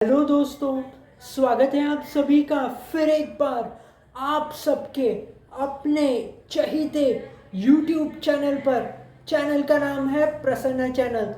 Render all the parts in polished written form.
Hello दोस्तों, स्वागत है आप सभी का फिर एक बार आप सबके अपने चहीते YouTube चैनल पर। चैनल का नाम है प्रसन्ना चैनल।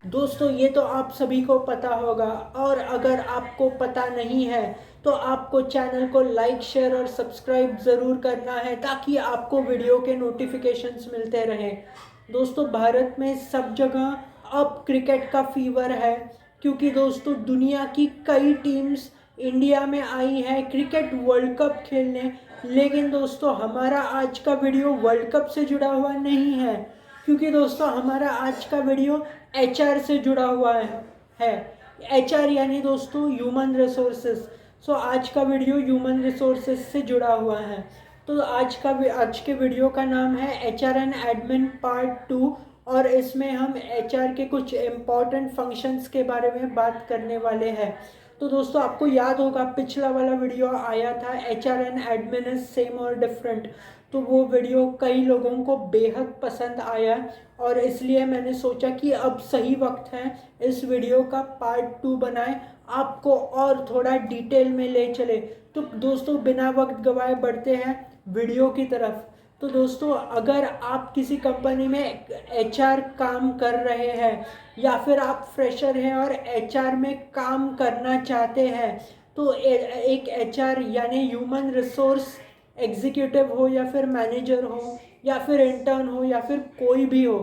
दोस्तों, ये तो आप सभी को पता होगा, और अगर आपको पता नहीं है तो आपको चैनल को लाइक, शेयर और सब्सक्राइब ज़रूर करना है ताकि आपको वीडियो के नोटिफिकेशंस मिलते रहें। दोस्तों, भारत में सब जगह अब क्रिकेट का फीवर है, क्योंकि दोस्तों दुनिया की कई टीम्स इंडिया में आई है क्रिकेट वर्ल्ड कप खेलने। लेकिन दोस्तों, हमारा आज का वीडियो वर्ल्ड कप से जुड़ा हुआ नहीं है, क्योंकि दोस्तों हमारा आज का वीडियो एचआर से जुड़ा हुआ है। एचआर यानी दोस्तों ह्यूमन रिसोर्सेज। सो आज का वीडियो ह्यूमन रिसोर्सेज से जुड़ा हुआ है। तो आज के वीडियो का नाम है एचआर एंड एडमिन पार्ट 2, और इसमें हम एचआर के कुछ इम्पॉर्टेंट फंक्शंस के बारे में बात करने वाले हैं। तो दोस्तों, आपको याद होगा पिछला वाला वीडियो आया था HR and admin is same और डिफरेंट। तो वो वीडियो कई लोगों को बेहद पसंद आया, और इसलिए मैंने सोचा कि अब सही वक्त है इस वीडियो का पार्ट 2 बनाएं, आपको और थोड़ा डिटेल में ले चले। तो दोस्तों, बिना वक्त गवाए बढ़ते हैं वीडियो की तरफ। तो दोस्तों, अगर आप किसी कंपनी में एचआर काम कर रहे हैं, या फिर आप फ्रेशर हैं और एचआर में काम करना चाहते हैं, तो एक एचआर यानी ह्यूमन रिसोर्स एग्जीक्यूटिव हो, या फिर मैनेजर हो, या फिर इंटर्न हो, या फिर कोई भी हो,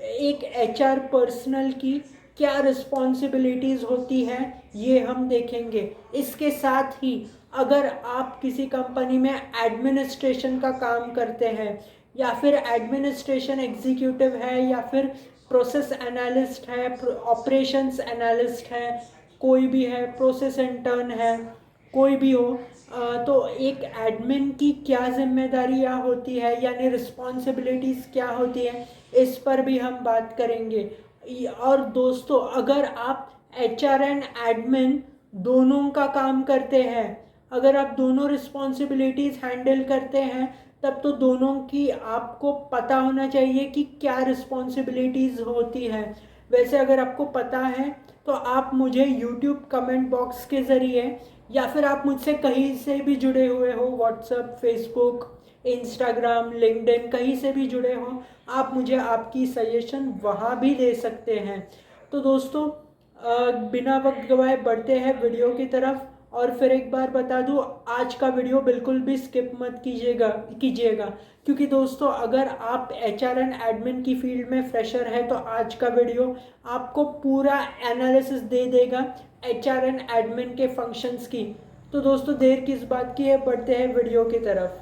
एक एचआर पर्सनल की क्या रिस्पॉन्सिबिलिटीज़ होती हैं ये हम देखेंगे। इसके साथ ही अगर आप किसी कंपनी में एडमिनिस्ट्रेशन का काम करते हैं, या फिर एडमिनिस्ट्रेशन एग्जीक्यूटिव है, या फिर प्रोसेस एनालिस्ट है, ऑपरेशंस एनालिस्ट है, कोई भी है, प्रोसेस इंटर्न है, कोई भी हो, तो एक एडमिन की क्या जिम्मेदारियां होती है यानी रिस्पॉन्सिबिलिटीज़ क्या होती हैं, इस पर भी हम बात करेंगे। और दोस्तों, अगर आप एचआर एंड एडमिन दोनों का काम करते हैं, अगर आप दोनों रिस्पॉन्सिबिलिटीज़ हैंडल करते हैं, तब तो दोनों की आपको पता होना चाहिए कि क्या रिस्पॉन्सिबिलिटीज़ होती है। वैसे अगर आपको पता है तो आप मुझे यूट्यूब कमेंट बॉक्स के ज़रिए, या फिर आप मुझसे कहीं से भी जुड़े हुए हो, व्हाट्सएप, फेसबुक, इंस्टाग्राम, लिंक्डइन, कहीं से भी जुड़े हो, आप मुझे आपकी सजेशन वहाँ भी दे सकते हैं। तो दोस्तों, बिना वक्त गवाए बढ़ते हैं वीडियो की तरफ। और फिर एक बार बता दूं, आज का वीडियो बिल्कुल भी स्किप मत कीजिएगा, क्योंकि दोस्तों अगर आप एचआर एंड एडमिन की फील्ड में फ्रेशर है तो आज का वीडियो आपको पूरा एनालिसिस दे देगा एचआर एंड एडमिन के फंक्शंस की। तो दोस्तों, देर किस बात की है, बढ़ते हैं वीडियो की तरफ।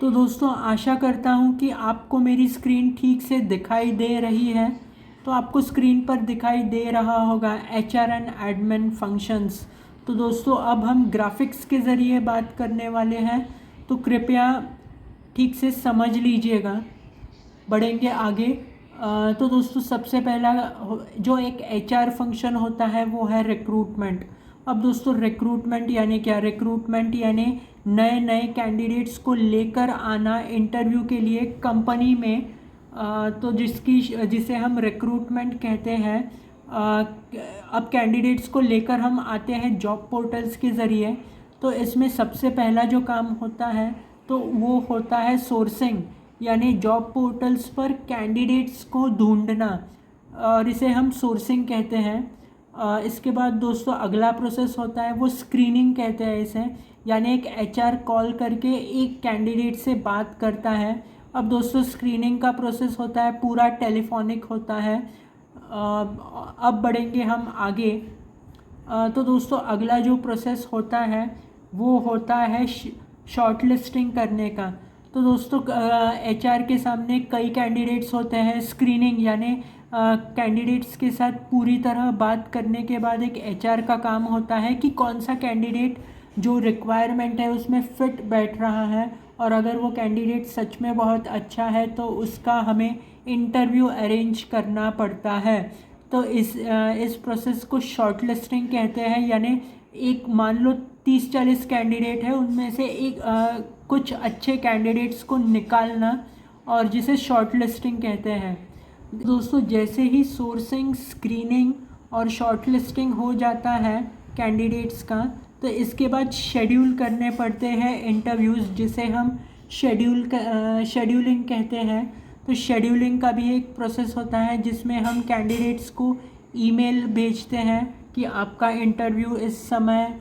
तो दोस्तों, आशा करता हूँ कि आपको मेरी स्क्रीन ठीक से दिखाई दे रही है। तो आपको स्क्रीन पर दिखाई दे रहा होगा एचआर एंड एडमिन फंक्शंस। तो दोस्तों, अब हम ग्राफिक्स के ज़रिए बात करने वाले हैं, तो कृपया ठीक से समझ लीजिएगा। बढ़ेंगे आगे। तो दोस्तों, सबसे पहला जो एक एचआर फंक्शन होता है वो है रिक्रूटमेंट। अब दोस्तों, रिक्रूटमेंट यानी क्या? रिक्रूटमेंट यानी नए नए कैंडिडेट्स को लेकर आना इंटरव्यू के लिए कंपनी में। तो जिसे हम रिक्रूटमेंट कहते हैं। अब कैंडिडेट्स को लेकर हम आते हैं जॉब पोर्टल्स के ज़रिए। तो इसमें सबसे पहला जो काम होता है तो वो होता है सोर्सिंग, यानी जॉब पोर्टल्स पर कैंडिडेट्स को ढूंढना, और इसे हम सोर्सिंग कहते हैं। इसके बाद दोस्तों अगला प्रोसेस होता है वो स्क्रीनिंग कहते हैं इसे, यानी एक एचआर कॉल करके एक कैंडिडेट से बात करता है। अब दोस्तों, स्क्रीनिंग का प्रोसेस होता है पूरा टेलीफोनिक होता है। अब बढ़ेंगे हम आगे। तो दोस्तों, अगला जो प्रोसेस होता है वो होता है शॉर्ट लिस्टिंग करने का। तो दोस्तों, एचआर के सामने कई कैंडिडेट्स होते हैं। स्क्रीनिंग यानी कैंडिडेट्स के साथ पूरी तरह बात करने के बाद एक एचआर का काम होता है कि कौन सा कैंडिडेट जो रिक्वायरमेंट है उसमें फिट बैठ रहा है, और अगर वो कैंडिडेट सच में बहुत अच्छा है तो उसका हमें इंटरव्यू अरेंज करना पड़ता है। तो इस प्रोसेस को शॉर्टलिस्टिंग कहते हैं, यानी एक मान लो 30-40 कैंडिडेट है, उनमें से कुछ अच्छे कैंडिडेट्स को निकालना, और जिसे शॉर्टलिस्टिंग कहते हैं। दोस्तों जैसे ही सोर्सिंग, स्क्रीनिंग और शॉर्टलिस्टिंग हो जाता है कैंडिडेट्स का, तो इसके बाद शेड्यूल करने पड़ते हैं इंटरव्यूज़, जिसे हम शेड्यूलिंग कहते हैं। तो शेड्यूलिंग का भी एक प्रोसेस होता है जिसमें हम कैंडिडेट्स को ईमेल भेजते हैं कि आपका इंटरव्यू इस समय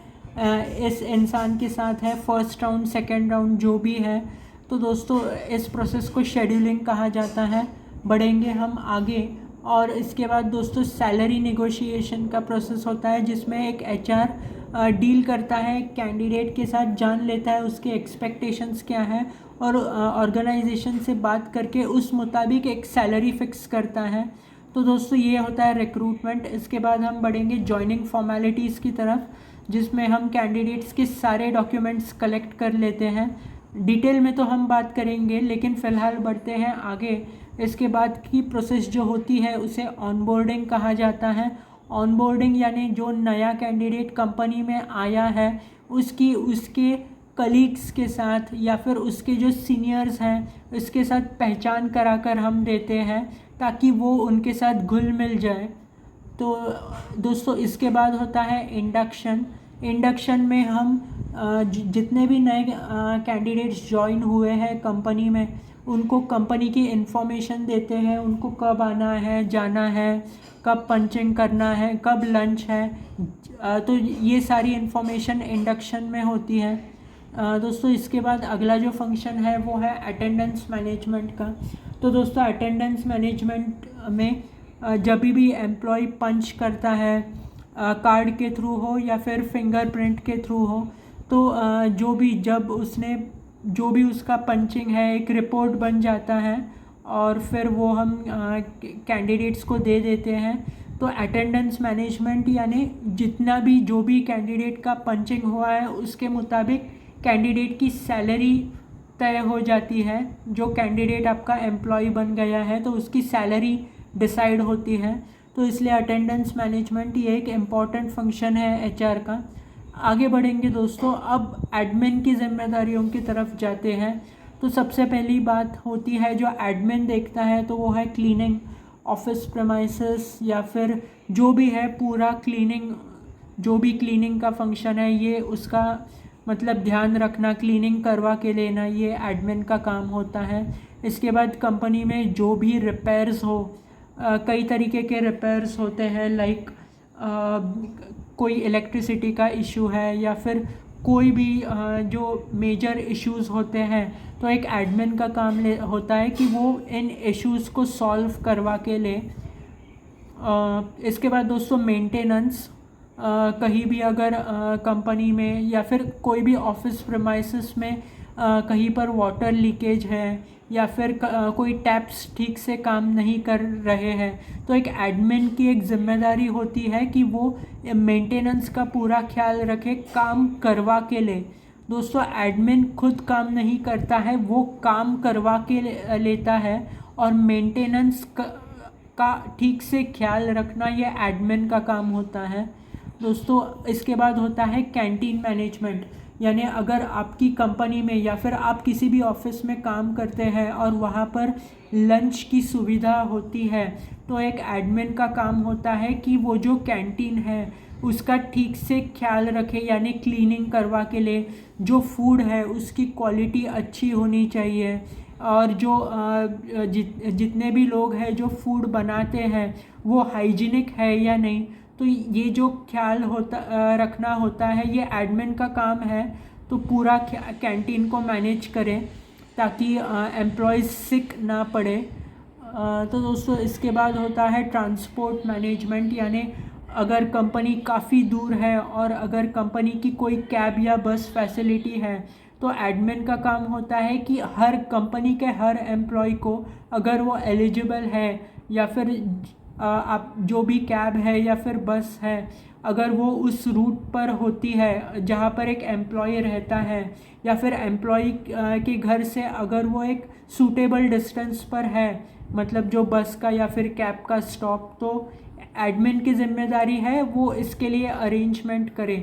इस इंसान के साथ है, फर्स्ट राउंड, सेकेंड राउंड, जो भी है। तो दोस्तों इस प्रोसेस को शेड्यूलिंग कहा जाता है। बढ़ेंगे हम आगे, और इसके बाद दोस्तों सैलरी नेगोशिएशन का प्रोसेस होता है, जिसमें एक एचआर डील करता है कैंडिडेट के साथ, जान लेता है उसके एक्सपेक्टेशंस क्या है, और ऑर्गेनाइजेशन से बात करके उस मुताबिक एक सैलरी फिक्स करता है। तो दोस्तों ये होता है रिक्रूटमेंट। इसके बाद हम बढ़ेंगे जॉइनिंग फॉर्मेलिटीज़ की तरफ, जिसमें हम कैंडिडेट्स के सारे डॉक्यूमेंट्स कलेक्ट कर लेते हैं। डिटेल में तो हम बात करेंगे, लेकिन फ़िलहाल बढ़ते हैं आगे। इसके बाद की प्रोसेस जो होती है उसे ऑनबोर्डिंग कहा जाता है। ऑनबोर्डिंग यानी जो नया कैंडिडेट कंपनी में आया है उसके कलीग्स के साथ या फिर उसके जो सीनियर्स हैं उसके साथ पहचान कराकर हम देते हैं, ताकि वो उनके साथ घुल मिल जाए। तो दोस्तों इसके बाद होता है इंडक्शन। इंडक्शन में हम जितने भी नए कैंडिडेट्स ज्वाइन हुए हैं कंपनी में, उनको कंपनी की इन्फॉर्मेशन देते हैं, उनको कब आना है, जाना है, कब पंचिंग करना है, कब लंच है। तो ये सारी इन्फॉर्मेशन इंडक्शन में होती है। दोस्तों इसके बाद अगला जो फंक्शन है वो है अटेंडेंस मैनेजमेंट का। तो दोस्तों अटेंडेंस मैनेजमेंट में जब भी एम्प्लॉय पंच करता है, कार्ड के थ्रू हो या फिर फिंगरप्रिंट के थ्रू हो, तो जो भी उसका पंचिंग है एक रिपोर्ट बन जाता है, और फिर वो हम कैंडिडेट्स को दे देते हैं। तो अटेंडेंस मैनेजमेंट यानी जो भी कैंडिडेट का पंचिंग हुआ है उसके मुताबिक कैंडिडेट की सैलरी तय हो जाती है। जो कैंडिडेट आपका एम्प्लॉय बन गया है तो उसकी सैलरी डिसाइड होती है। तो इसलिए अटेंडेंस मैनेजमेंट ये एक इम्पॉर्टेंट फंक्शन है एचआर का। आगे बढ़ेंगे दोस्तों, अब एडमिन की जिम्मेदारियों की तरफ जाते हैं। तो सबसे पहली बात होती है जो एडमिन देखता है, तो वो है क्लीनिंग ऑफिस प्रेमाइसेस, या फिर जो भी है पूरा क्लीनिंग, जो भी क्लीनिंग का फंक्शन है ये उसका मतलब ध्यान रखना, क्लीनिंग करवा के लेना, ये एडमिन का काम होता है। इसके बाद कंपनी में जो भी रिपेयर्स हो, कई तरीके के रिपेयर्स होते हैं, लाइक कोई इलेक्ट्रिसिटी का इशू है या फिर कोई भी जो मेजर इश्यूज़ होते हैं, तो एक एडमिन का काम होता है कि वो इन इश्यूज़ को सॉल्व करवा के ले। इसके बाद दोस्तों मेंटेनेंस, कहीं भी अगर कंपनी में या फिर कोई भी ऑफिस प्रेमाइसेस में कहीं पर वाटर लीकेज है या फिर कोई टैप्स ठीक से काम नहीं कर रहे हैं, तो एक एडमिन की एक जिम्मेदारी होती है कि वो मेंटेनेंस का पूरा ख्याल रखे, काम करवा के ले। दोस्तों एडमिन खुद काम नहीं करता है, वो काम करवा के लेता है, और मेंटेनेंस का ठीक से ख्याल रखना ये एडमिन का काम होता है। दोस्तों इसके बाद होता है कैंटीन मैनेजमेंट, यानी अगर आपकी कंपनी में या फिर आप किसी भी ऑफिस में काम करते हैं और वहाँ पर लंच की सुविधा होती है, तो एक एडमिन का काम होता है कि वो जो कैंटीन है उसका ठीक से ख्याल रखे, यानी क्लीनिंग करवा के ले। जो फूड है उसकी क्वालिटी अच्छी होनी चाहिए, और जो जितने भी लोग हैं जो फूड बनाते हैं वो हाइजीनिक है या नहीं, तो ये जो ख्याल रखना होता है ये एडमिन का काम है। तो पूरा कैंटीन को मैनेज करें ताकि एम्प्लॉयज़ सिक ना पड़े। तो दोस्तों इसके बाद होता है ट्रांसपोर्ट मैनेजमेंट, यानी अगर कंपनी काफ़ी दूर है और अगर कंपनी की कोई कैब या बस फैसिलिटी है, तो एडमिन का काम होता है कि हर कंपनी के हर एम्प्लॉय को, अगर वो एलिजिबल है या फिर आप जो भी कैब है या फिर बस है अगर वो उस रूट पर होती है जहाँ पर एक एम्प्लॉय रहता है, या फिर एम्प्लॉय के घर से अगर वो एक सूटेबल डिस्टेंस पर है, मतलब जो बस का या फिर कैब का स्टॉप, तो एडमिन की जिम्मेदारी है वो इसके लिए अरेंजमेंट करे।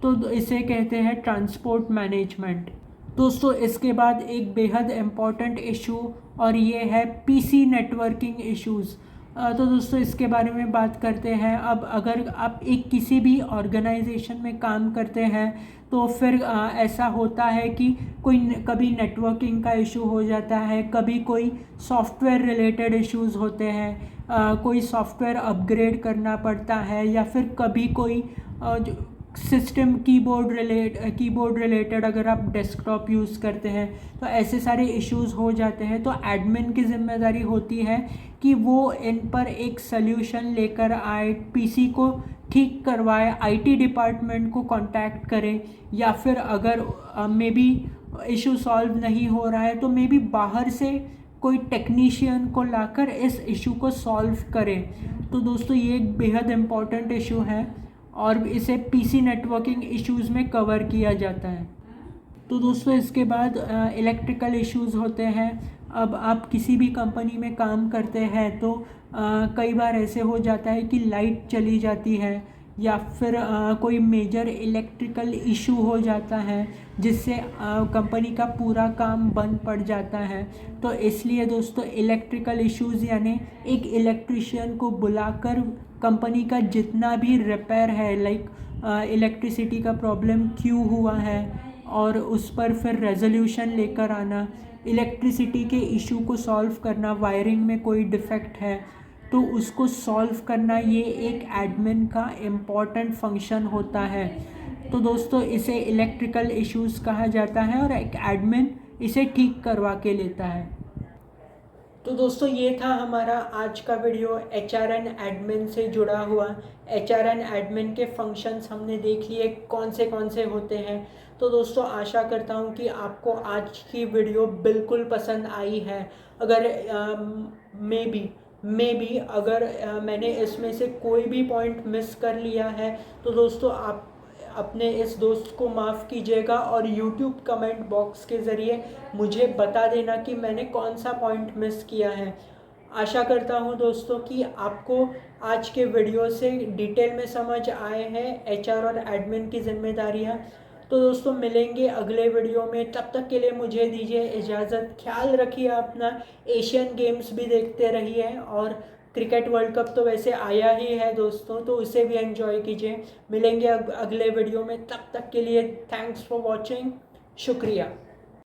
तो इसे कहते हैं ट्रांसपोर्ट मैनेजमेंट। दोस्तों इसके बाद एक बेहद इम्पॉर्टेंट इशू, और ये है पीसी नेटवर्किंग इश्यूज़। तो दोस्तों इसके बारे में बात करते हैं। अब अगर आप एक किसी भी ऑर्गेनाइजेशन में काम करते हैं तो फिर ऐसा होता है कि कभी नेटवर्किंग का इशू हो जाता है, कभी कोई सॉफ्टवेयर रिलेटेड इश्यूज़ होते हैं, कोई सॉफ्टवेयर अपग्रेड करना पड़ता है, या फिर कभी कोई सिस्टम कीबोर्ड रिलेटेड अगर आप डेस्कटॉप यूज़ करते हैं तो ऐसे सारे इश्यूज़ हो जाते हैं। तो एडमिन की जिम्मेदारी होती है कि वो इन पर एक सल्यूशन लेकर आए, पीसी को ठीक करवाए, आईटी डिपार्टमेंट को कांटेक्ट करे, या फिर अगर मे बी इशू सॉल्व नहीं हो रहा है तो मे बी बाहर से कोई टेक्नीशियन को लाकर इस इशू को सॉल्व करे। तो दोस्तों ये एक बेहद इम्पॉर्टेंट इशू है और इसे पीसी नेटवर्किंग इश्यूज़ में कवर किया जाता है। तो दोस्तों इसके बाद इलेक्ट्रिकल इश्यूज़ होते हैं। अब आप किसी भी कंपनी में काम करते हैं तो कई बार ऐसे हो जाता है कि लाइट चली जाती है, या फिर कोई मेजर इलेक्ट्रिकल इशू हो जाता है जिससे कंपनी का पूरा काम बंद पड़ जाता है। तो इसलिए दोस्तों इलेक्ट्रिकल इश्यूज़ यानी एक इलेक्ट्रिशियन को बुलाकर कंपनी का जितना भी रिपेयर है, लाइक इलेक्ट्रिसिटी का प्रॉब्लम क्यों हुआ है, और उस पर फिर रेजोल्यूशन लेकर आना, इलेक्ट्रिसिटी के इशू को सॉल्व करना, वायरिंग में कोई डिफेक्ट है तो उसको सॉल्व करना, ये एक एडमिन का इम्पॉर्टेंट फंक्शन होता है। तो दोस्तों इसे इलेक्ट्रिकल इश्यूज़ कहा जाता है और एक एडमिन इसे ठीक करवा के लेता है। तो दोस्तों ये था हमारा आज का वीडियो एचआर एंड एडमिन से जुड़ा हुआ। एचआर एंड एडमिन के फंक्शंस हमने देख लिए कौन से होते हैं। तो दोस्तों आशा करता हूँ कि आपको आज की वीडियो बिल्कुल पसंद आई है। अगर मे बी अगर मैंने इसमें से कोई भी पॉइंट मिस कर लिया है तो दोस्तों आप अपने इस दोस्त को माफ़ कीजिएगा और YouTube कमेंट बॉक्स के ज़रिए मुझे बता देना कि मैंने कौन सा पॉइंट मिस किया है। आशा करता हूँ दोस्तों कि आपको आज के वीडियो से डिटेल में समझ आए हैं एचआर और एडमिन की जिम्मेदारियाँ। तो दोस्तों मिलेंगे अगले वीडियो में, तब तक के लिए मुझे दीजिए इजाज़त। ख्याल रखिए अपना, एशियन गेम्स भी देखते रहिए, और क्रिकेट वर्ल्ड कप तो वैसे आया ही है दोस्तों, तो उसे भी एंजॉय कीजिए। मिलेंगे अगले वीडियो में, तब तक के लिए थैंक्स फॉर वॉचिंग, शुक्रिया।